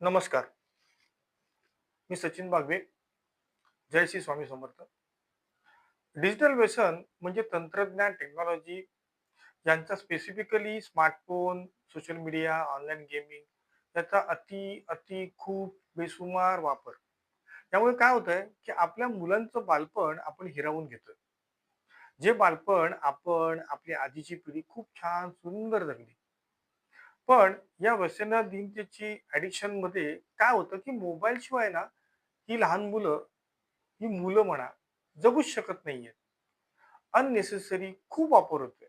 नमस्कार. मी सचिन बागवे. जय श्री स्वामी समर्थ. डिजिटल व्यसन म्हणजे तंत्रज्ञान, टेक्नॉलॉजी यांचा specifically smartphone, social media, online gaming याचा अति खूप बेसुमार वापर. त्यामुळे काय होतंय, की आपल्या मुलांचं बालपण आपण हिरावून घेतोय. जे बालपण आपण आपली आधीची पिढी खूप छान सुंदर जगली. पण या व्यसनाधीनतेची ॲडिक्शनमध्ये काय होतं, की मोबाईलशिवाय ना ही लहान मुलं, ही मुलं म्हणा, जगूच शकत नाहीयेत. अननेसेसरी खूप वापर होतोय.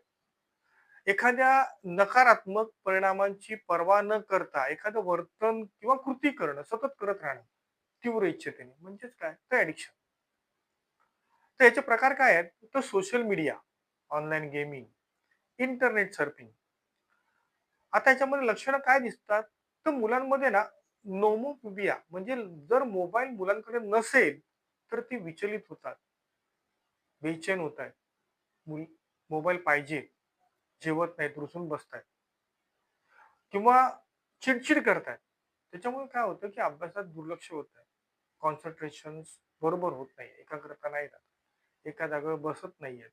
एखाद्या नकारात्मक परिणामांची पर्वा न करता एखादं वर्तन किंवा कृती करणं, सतत करत राहणं तीव्र इच्छेने म्हणजेच काय? तर ॲडिक्शन. तर याचे प्रकार काय आहेत? तर social media, online gaming, internet surfing. आता याच्यामध्ये लक्षणं काय दिसतात? तर मुलांमध्ये ना नोमोफोबिया म्हणजे जर मोबाईल मुलांकडे नसेल, तर ती विचलित होतात, बेचैन होतायत. मुल मोबाईल पाहिजे, जेवत नाहीत, रुसून बसतायत किंवा चिडचिड करतायत. त्याच्यामुळे काय होतं, की अभ्यासात दुर्लक्ष होतंय. कॉन्सन्ट्रेशन बरोबर होत नाही. एकाग्रता नाही राहत. एका जागेवर बसत नाहीयेत.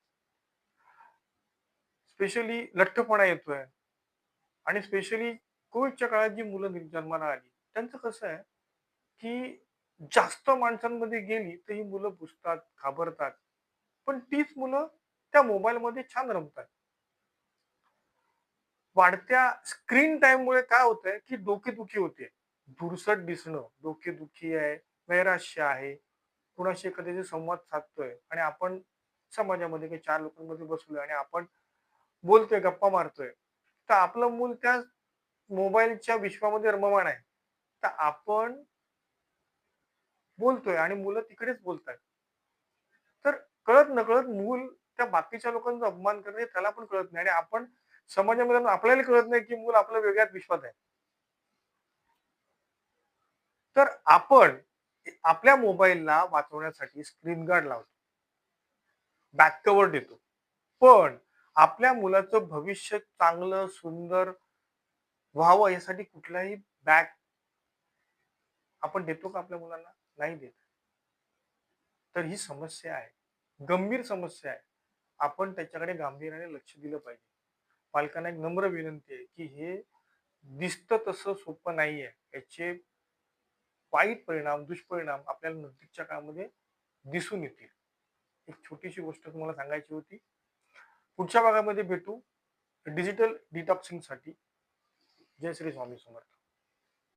स्पेशली लठ्ठपणा येतोय आणि स्पेशली कोविडच्या काळात जी मुलं जन्माला आली, त्यांचं कसं आहे, की जास्त माणसांमध्ये गेली, तर ही मुलं बुजतात, घाबरतात. पण तीच मुलं त्या मोबाईलमध्ये छान रमतात. वाढत्या स्क्रीन टाईममुळे काय होतंय, की डोकेदुखी होते. धुरसट दिसणं, डोकेदुखी आहे, नैराश्य आहे, कुणाशी एखाद्याशी संवाद साधतोय आणि आपण समाजामध्ये काही 4 लोकांमध्ये बसलोय आणि आपण बोलतोय, गप्पा मारतोय. तर आपलं मूल त्या मोबाईलच्या विश्वामध्ये रममाण आहे. तर आपण बोलतोय आणि मुलं तिकडेच बोलतायत. तर कळत-नकळत मूल त्या बाकीच्या लोकांचा अपमान करणे त्याला पण कळत नाही आणि आपण समाजामध्ये आपल्याला कळत नाही, की मूल आपल्या वेगळ्याच विश्वात आहे. तर आपण आपल्या मोबाईलला वाचवण्यासाठी स्क्रीन गार्ड लावतो, बॅक कव्हर देतो. पण आपल्या मुलाचं भविष्य चांगलं, सुंदर व्हावं यासाठी कुठलाही बॅक आपण देतो का आपल्या मुलांना? नाही देत. तर ही समस्या आहे. गंभीर समस्या आहे. आपण त्याच्याकडे गांभीर्याने लक्ष दिलं पाहिजे. पालकांना एक नम्र विनंती आहे, की हे दिसतं तसं सोपं नाहीये. याचे वाईट परिणाम, दुष्परिणाम आपल्याला नजीकच्या काळामध्ये दिसून येतील. एक छोटीशी गोष्ट तुम्हाला सांगायची होती. पुढच्या भागामध्ये भेटू डिजिटल डिटॉक्सिंगसाठी. जय श्री स्वामी समर्थ.